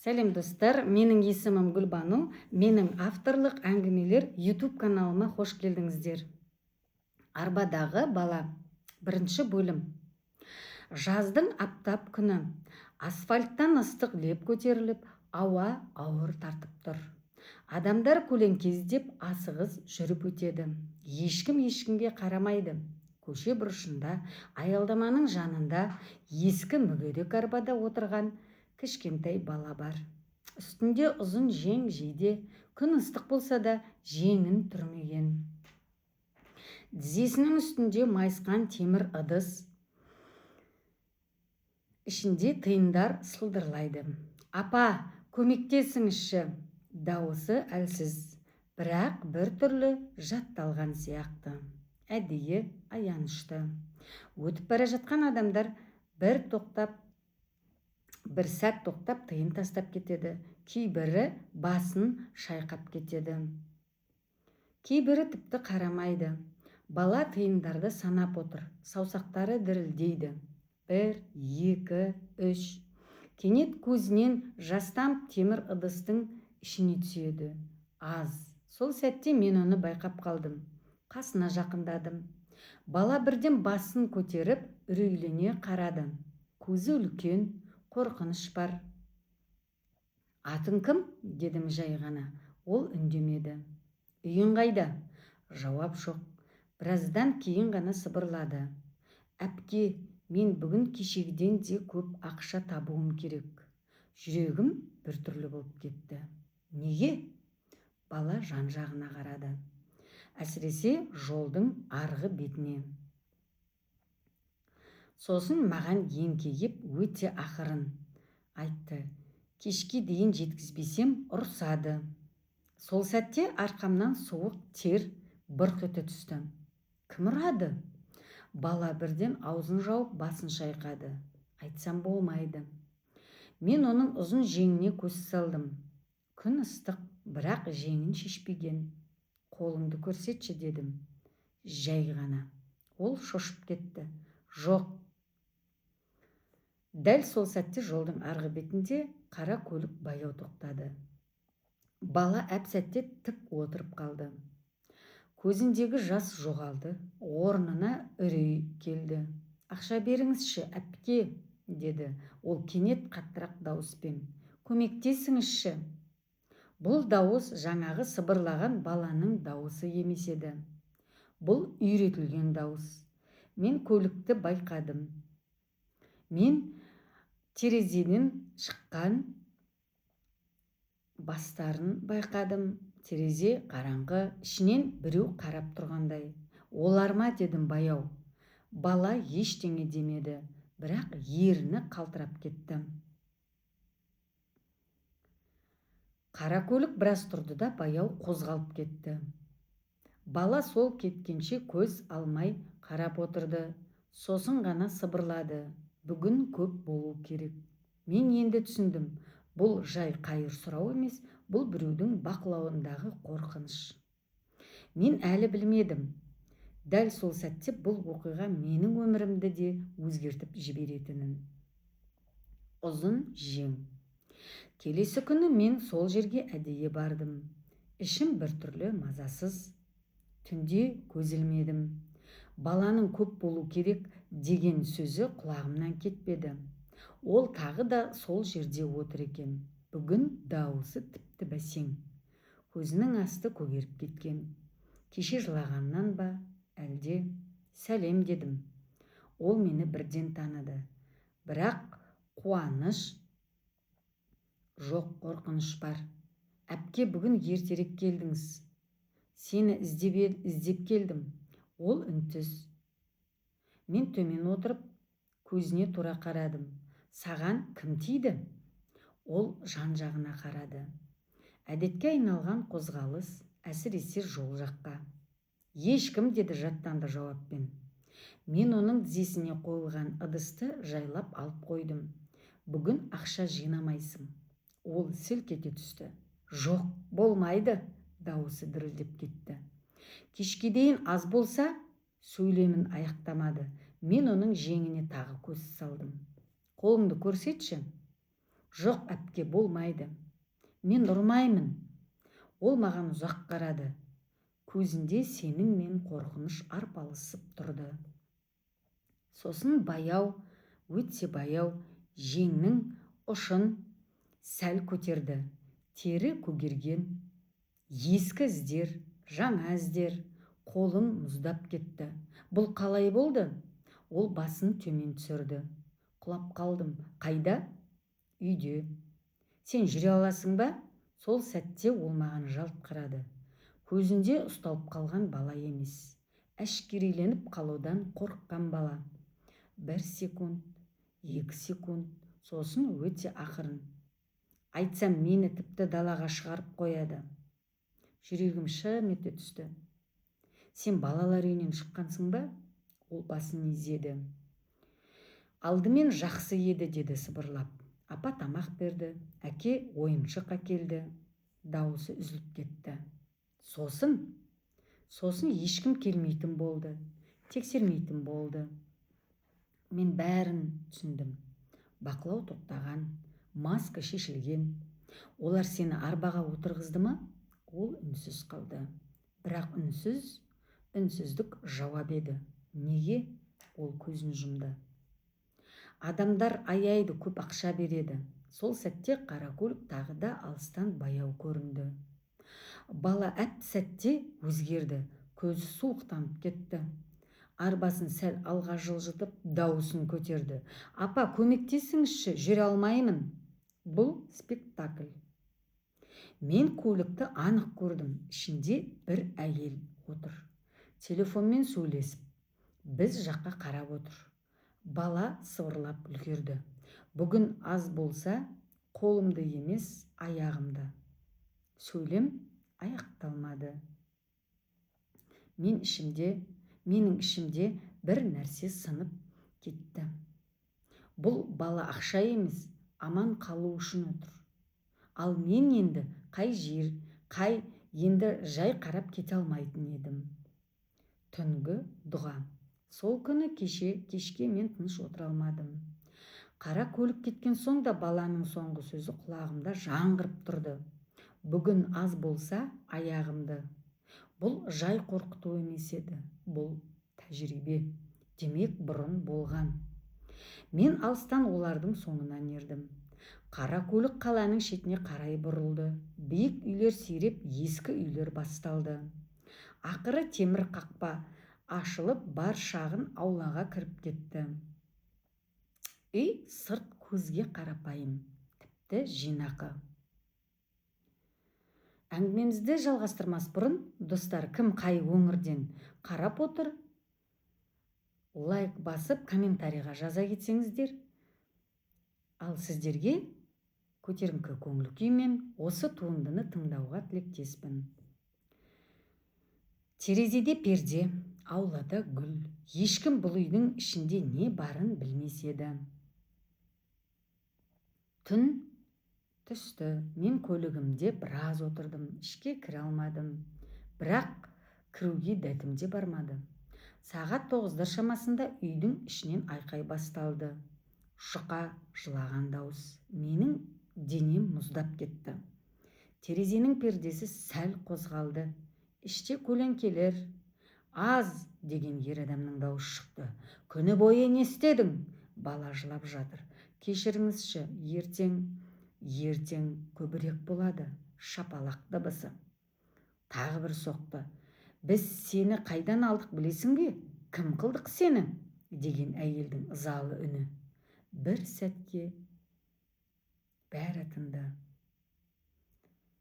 Сәлем достар, менің есімім Гүлбану, менің авторлық әңгімелер YouTube каналыма қош келдіңіздер. Арбадағы бала, бірінші бөлім. Жаздың аптап күні, асфальттан ыстық леп көтеріліп, ауа ауыр тартып тұр. Адамдар көлеңкездеп асығыс жүріп өтеді. Ешкім ешкімге қарамайды. Көше бұрышында, аялдаманың жанында, ескі мүгедек арбада отырған кішкентай бала бар. Үстінде ұзын жең жейде, күн ыстық болса да жеңін түрмеген. Тізесінің үстінде майысқан темір ыдыс, ішінде тиындар сылдырлайды. Апа, көмектесіңізші. Дауысы әлсіз, бірақ бір түрлі жатталған сияқты. Әдейі аянышты. Өтіп бара жатқан адамдар бір сәт тоқтап тиын тастап кетеді. Кейбірі басын шайқап кетеді. Кейбірі тіпті қарамайды. Бала тиындарды санап отыр. Саусақтары дірілдейді. 1, 2, 3. Кенет көзінен жастам темір ыдыстың ішіне түседі. Аз. Сол сәтте мен оны байқап қалдым. Қасына жақындадым. Бала бірден басын көтеріп, үрейлене қарады. Көзі үлкен, қорқыныш бар. Атың кім? Дедім жай ғана. Ол үндемеді. Үйің қайда? Жауап жоқ. Біраздан кейін ғана сыбырлады. Әпке, мен бүгін кешегіден де көп ақша табуым керек. Жүрегім біртүрлі болып кетті. Неге? Бала жан-жағына қарады. Әсіресе жолдың арғы бетіне. Сосын маған еңкейіп өте ақырын айтты. Кешке дейін жеткізбесем ұрсады. Сол сәтте арқамнан суық тер бұрқ ете түсті. Кім ұрады? Бала бірден аузын жауып басын шайқады. Айтсам болмайды. Мен оның ұзын жеңіне көз салдым. Күн ыстық, бірақ жеңін шешпеген. Қолыңды көрсетші дедім. Жай ғана. Ол шошып кетті. Жоқ. Дәл сол сәтте жолдың арғы бетінде қара көлік баяу тоқтады. Бала әп-сәтте тік отырып қалды. Көзіндегі жас жоғалды. Орнына үрей келді. Ақша беріңізші, әпке, деді. Ол кенет қаттырақ дауыспен. Көмектесіңізші. Бұл дауыс жаңағы сыбырлаған баланың дауысы емес еді. Бұл үйретілген дауыс. Мен көлікті байқадым. Мен терезеден шыққан бастарын байқадым. Терезе қараңғы, ішінен біреу қарап тұрғандай. Олар ма дедім баяу. Бала ештеңе демеді, бірақ ерні қалтырап кетті. Қара көлік біраз тұрды да баяу қозғалып кетті. Бала сол кеткенше көз алмай қарап отырды. Сосын ғана сыбырлады. Бүгін көп болу керек. Мен енді түсіндім. Бұл жай қайыр сұрау емес, бұл біреудің бақылауындағы қорқыныш. Мен әлі білмедім. Дәл сол сәтте бұл оқиға менің өмірімді де өзгертіп жіберетінін. Ұзын жең. Келесі күні мен сол жерге әдейі бардым. Ішім біртүрлі мазасыз. Түнде көз ілмедім. Баланың көп болу керек деген сөзі құлағымнан кетпеді. Ол тағы да сол жерде отыр екен. Бүгін дауысы тіпті бәсең. Көзінің асты көгеріп кеткен. Кеше жылағаннан ба, әлде сәлем дедім. Ол мені бірден таныды. Бірақ қуаныш жоқ, қорқыныш бар. Әпке, бүгін ертерек келдіңіз. Сені іздеп келдім. Ол үнсіз. Мен төмен отырып, көзіне тура қарадым. Саған кім тиді? Ол жан-жағына қарады. Әдетке айналған қозғалыс, әсіресе жол жаққа. Ешкім, деді жаттанды жауаппен. Мен оның тізесіне қойылған ыдысты жайлап алып қойдым. Бүгін ақша жинамайсың. Ол селк ете түсті. Жоқ, болмайды, дауысы дірілдеп кетті. Кешке дейін аз болса, сөйлемін аяқтамады. Мен оның жеңіне тағы көз салдым. Қолыңды көрсетші. Жоқ әпке, болмайды. Мен ұрмаймын. Ол маған ұзақ қарады. Көзінде сенім мен қорқыныш арпалысып тұрды. Сосын баяу, өте баяу жеңнің ұшын сәл көтерді. Тері көгерген, ескі іздер, жаңа іздер, қолым мұздап кетті. Бұл қалай болды? Ол басын төмен түсірді. Құлап қалдым. Қайда? Үйде. Сен жүре аласың ба? Сол сәтте ол маған жалт қарады. Көзінде ұсталып қалған бала емес, әшкереленіп қалудан қорыққан бала. 1 секунд, 2 секунд, сосын өте ақырын. Айтсам, мені тіпті далаға шығарып қояды. Жүрегім шым ете түсті. Сен балалар үйінен шыққансың ба? Ол басын изеді. Алдымен жақсы еді, деді сыбырлап. Апа тамақ берді, әке ойыншық әкелді. Дауысы үзіліп кетті. Сосын ешкім келмейтін болды, тексермейтін болды. Мен бәрін түсіндім. Бақылау тоқтаған, маска шешілген. Олар сені арбаға отырғызды ма? Ол үнсіз қалды. Бірақ үнсіздік жауап еді. Неге? Ол көзін жұмды. Адамдар аяйды, көп ақша береді. Сол сәтте Қаракөл тағы да алыстан баяу көрінді. Бала әп сәтте өзгерді, көзі суықтанып кетті. Арбасын сәл алға жылжытып, дауысын көтерді. Апа, көмектесіңізші, жүре алмаймын. Бұл спектакль. Мен көлікті анық көрдім. Ішінде бір әйел отыр. Телефонмен сөйлесіп, біз жаққа қарап отыр. Бала сыбырлап үлгерді. Бүгін аз болса, қолымды емес, аяғымды. Сөйлем аяқталмады. Менің ішімде бір нәрсе сынып кетті. Бұл бала ақша емес, аман қалу үшін отыр. Ал мен енді енді жай қарап кете алмайтын едім. Түнгі дұға. Сол күні кешке мен тыныш отыра алмадым. Қара көлік кеткен соң да баланың соңғы сөзі құлағымда жаңғырып тұрды. Бүгін аз болса, аяғымды. Бұл жай қорқыту емес еді. Бұл тәжірибе. Демек, бұрын болған. Мен алыстан олардың соңынан ердім. Қара көлік қаланың шетіне қарай бұрылды. Биік үйлер сиреп, ескі үйлер басталды. Ақыры темір қақпа ашылып, бар шағын аулаға кіріп кетті. Үй сырт көзге қарапайым, тіпті жинақы. Әңгімемізді жалғастырмас бұрын, достар, кім қай өңірден қарап отыр, лайк басып, комментарийға жаза кетсеңіздер. Ал сіздерге көтеріңкі көңіл күймен осы туындыны тыңдауға тілектеспін. Терезеде перде, аулада гүл, ешкім бұл үйдің ішінде не барын білмес еді. Түн түсті, мен көлігімде біраз отырдым, ішке кіре алмадым. Бірақ кіруге дәтім де бармады. Сағат 9-дар шамасында үйдің ішінен айқай басталды. Жұқа жылаған дауыс. Менің денем мұздап кетті. Терезенің пердесі сәл қозғалды. Іште көлеңкелер. Аз деген ер адамның дауысы шықты. Күні бойы не істедің? Бала жылап жатыр. Кешіріңізші, ертең көбірек болады. Шапалақ дыбысы. Тағы бір соқты. Біз сені қайдан алдық білесің бе? Кім қылдық сені? Деген әйелдің ызалы үні. Бір сәтке бәрі тынды.